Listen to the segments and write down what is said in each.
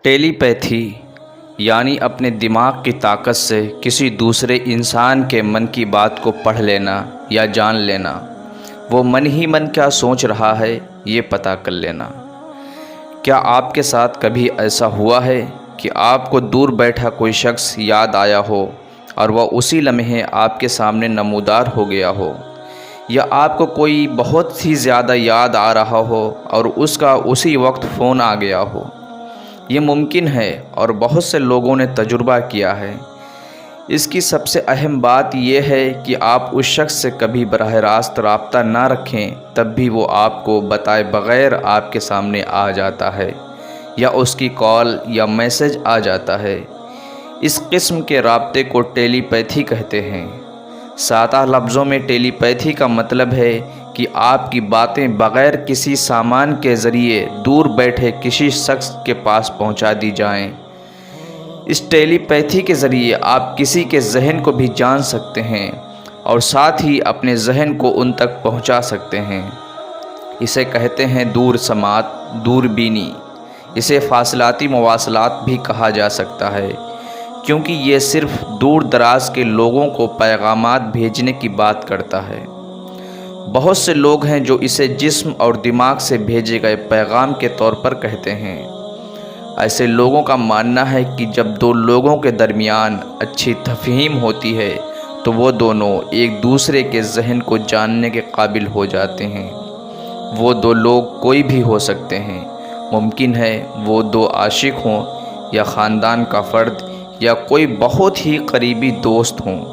ٹیلی پیتھی یعنی اپنے دماغ کی طاقت سے کسی دوسرے انسان کے من کی بات کو پڑھ لینا یا جان لینا، وہ من ہی من کیا سوچ رہا ہے یہ پتہ کر لینا۔ کیا آپ کے ساتھ کبھی ایسا ہوا ہے کہ آپ کو دور بیٹھا کوئی شخص یاد آیا ہو اور وہ اسی لمحے آپ کے سامنے نمودار ہو گیا ہو، یا آپ کو کوئی بہت ہی زیادہ یاد آ رہا ہو اور اس کا اسی وقت فون آ گیا ہو؟ یہ ممکن ہے اور بہت سے لوگوں نے تجربہ کیا ہے۔ اس کی سب سے اہم بات یہ ہے کہ آپ اس شخص سے کبھی براہ راست رابطہ نہ رکھیں، تب بھی وہ آپ کو بتائے بغیر آپ کے سامنے آ جاتا ہے، یا اس کی کال یا میسج آ جاتا ہے۔ اس قسم کے رابطے کو ٹیلی پیتھی کہتے ہیں۔ سادہ لفظوں میں ٹیلی پیتھی کا مطلب ہے کہ آپ کی باتیں بغیر کسی سامان کے ذریعے دور بیٹھے کسی شخص کے پاس پہنچا دی جائیں۔ اس ٹیلی پیتھی کے ذریعے آپ کسی کے ذہن کو بھی جان سکتے ہیں اور ساتھ ہی اپنے ذہن کو ان تک پہنچا سکتے ہیں۔ اسے کہتے ہیں دور سماعت، دور بینی۔ اسے فاصلاتی مواصلات بھی کہا جا سکتا ہے، کیونکہ یہ صرف دور دراز کے لوگوں کو پیغامات بھیجنے کی بات کرتا ہے۔ بہت سے لوگ ہیں جو اسے جسم اور دماغ سے بھیجے گئے پیغام کے طور پر کہتے ہیں۔ ایسے لوگوں کا ماننا ہے کہ جب دو لوگوں کے درمیان اچھی تفہیم ہوتی ہے تو وہ دونوں ایک دوسرے کے ذہن کو جاننے کے قابل ہو جاتے ہیں۔ وہ دو لوگ کوئی بھی ہو سکتے ہیں، ممکن ہے وہ دو عاشق ہوں، یا خاندان کا فرد، یا کوئی بہت ہی قریبی دوست ہوں۔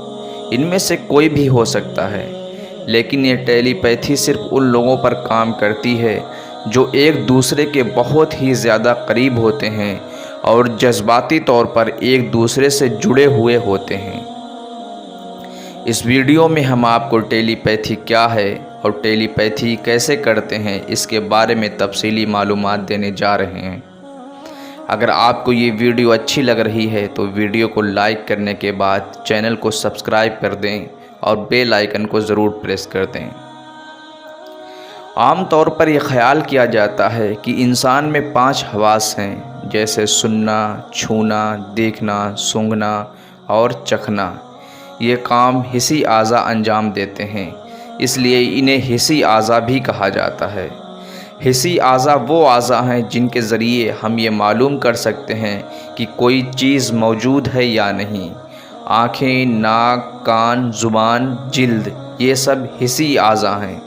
ان میں سے کوئی بھی ہو سکتا ہے، لیکن یہ ٹیلی پیتھی صرف ان لوگوں پر کام کرتی ہے جو ایک دوسرے کے بہت ہی زیادہ قریب ہوتے ہیں اور جذباتی طور پر ایک دوسرے سے جڑے ہوئے ہوتے ہیں۔ اس ویڈیو میں ہم آپ کو ٹیلی پیتھی کیا ہے اور ٹیلی پیتھی کیسے کرتے ہیں اس کے بارے میں تفصیلی معلومات دینے جا رہے ہیں۔ اگر آپ کو یہ ویڈیو اچھی لگ رہی ہے تو ویڈیو کو لائک کرنے کے بعد چینل کو سبسکرائب کر دیں اور بیل آئیکن کو ضرور پریس کر دیں۔ عام طور پر یہ خیال کیا جاتا ہے کہ انسان میں 5 حواس ہیں، جیسے سننا، چھونا، دیکھنا، سونگھنا اور چکھنا۔ یہ کام حسی اعضاء انجام دیتے ہیں، اس لیے انہیں حسی اعضاء بھی کہا جاتا ہے۔ حسی اعضاء وہ اعضاء ہیں جن کے ذریعے ہم یہ معلوم کر سکتے ہیں کہ کوئی چیز موجود ہے یا نہیں۔ آنکھیں، ناک، کان، زبان، جلد، یہ سب حسی اعضاء ہیں۔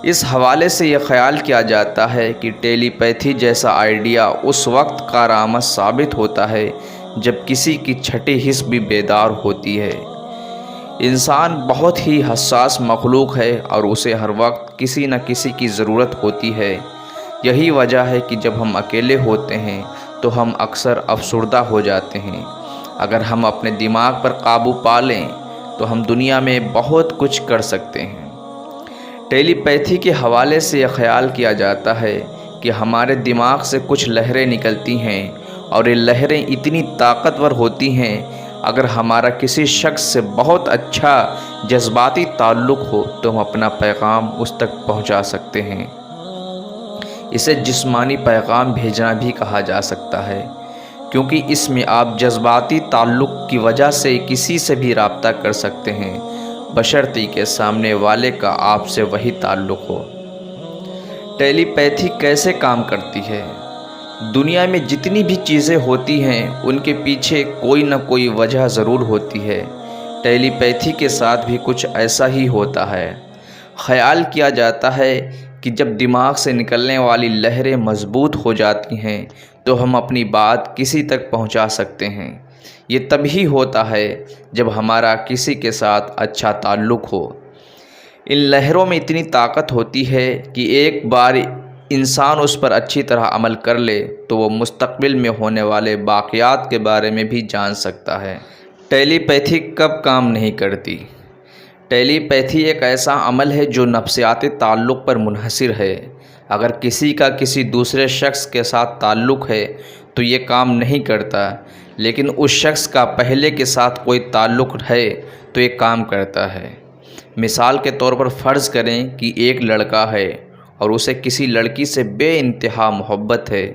اس حوالے سے یہ خیال کیا جاتا ہے کہ ٹیلی پیتھی جیسا آئیڈیا اس وقت کارآمد ثابت ہوتا ہے جب کسی کی چھٹی حس بھی بیدار ہوتی ہے۔ انسان بہت ہی حساس مخلوق ہے اور اسے ہر وقت کسی نہ کسی کی ضرورت ہوتی ہے۔ یہی وجہ ہے کہ جب ہم اکیلے ہوتے ہیں تو ہم اکثر افسردہ ہو جاتے ہیں۔ اگر ہم اپنے دماغ پر قابو پا لیں تو ہم دنیا میں بہت کچھ کر سکتے ہیں۔ ٹیلی پیتھی کے حوالے سے یہ خیال کیا جاتا ہے کہ ہمارے دماغ سے کچھ لہریں نکلتی ہیں اور یہ لہریں اتنی طاقتور ہوتی ہیں، اگر ہمارا کسی شخص سے بہت اچھا جذباتی تعلق ہو تو ہم اپنا پیغام اس تک پہنچا سکتے ہیں۔ اسے جسمانی پیغام بھیجنا بھی کہا جا سکتا ہے، کیونکہ اس میں آپ جذباتی تعلق کی وجہ سے کسی سے بھی رابطہ کر سکتے ہیں، بشرطیکہ کہ سامنے والے کا آپ سے وہی تعلق ہو۔ ٹیلی پیتھی کیسے کام کرتی ہے؟ دنیا میں جتنی بھی چیزیں ہوتی ہیں ان کے پیچھے کوئی نہ کوئی وجہ ضرور ہوتی ہے۔ ٹیلی پیتھی کے ساتھ بھی کچھ ایسا ہی ہوتا ہے۔ خیال کیا جاتا ہے کہ جب دماغ سے نکلنے والی لہریں مضبوط ہو جاتی ہیں تو ہم اپنی بات کسی تک پہنچا سکتے ہیں۔ یہ تبھی ہوتا ہے جب ہمارا کسی کے ساتھ اچھا تعلق ہو۔ ان لہروں میں اتنی طاقت ہوتی ہے کہ ایک بار انسان اس پر اچھی طرح عمل کر لے تو وہ مستقبل میں ہونے والے واقعات کے بارے میں بھی جان سکتا ہے۔ ٹیلی پیتھی کب کام نہیں کرتی؟ ٹیلی پیتھی ایک ایسا عمل ہے جو نفسیاتی تعلق پر منحصر ہے۔ اگر کسی کا کسی دوسرے شخص کے ساتھ تعلق ہے تو یہ کام نہیں کرتا، لیکن اس شخص کا پہلے کے ساتھ کوئی تعلق ہے تو یہ کام کرتا ہے۔ مثال کے طور پر فرض کریں کہ ایک لڑکا ہے اور اسے کسی لڑکی سے بے انتہا محبت ہے۔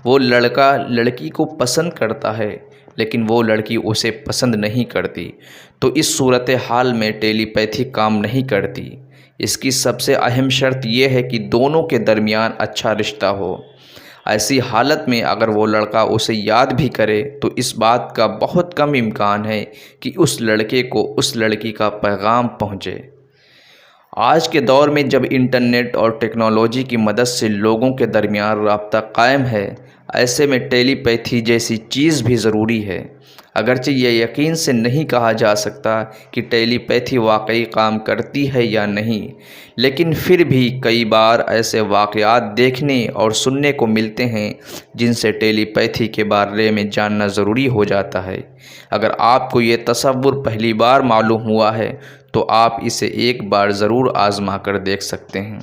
وہ لڑکا لڑکی کو پسند کرتا ہے لیکن وہ لڑکی اسے پسند نہیں کرتی، تو اس صورتحال میں ٹیلی پیتھی کام نہیں کرتی۔ اس کی سب سے اہم شرط یہ ہے کہ دونوں کے درمیان اچھا رشتہ ہو۔ ایسی حالت میں اگر وہ لڑکا اسے یاد بھی کرے تو اس بات کا بہت کم امکان ہے کہ اس لڑکے کو اس لڑکی کا پیغام پہنچے۔ آج کے دور میں جب انٹرنیٹ اور ٹیکنالوجی کی مدد سے لوگوں کے درمیان رابطہ قائم ہے، ایسے میں ٹیلی پیتھی جیسی چیز بھی ضروری ہے۔ اگرچہ یہ یقین سے نہیں کہا جا سکتا کہ ٹیلی پیتھی واقعی کام کرتی ہے یا نہیں، لیکن پھر بھی کئی بار ایسے واقعات دیکھنے اور سننے کو ملتے ہیں جن سے ٹیلی پیتھی کے بارے میں جاننا ضروری ہو جاتا ہے۔ اگر آپ کو یہ تصور پہلی بار معلوم ہوا ہے تو آپ اسے ایک بار ضرور آزما کر دیکھ سکتے ہیں۔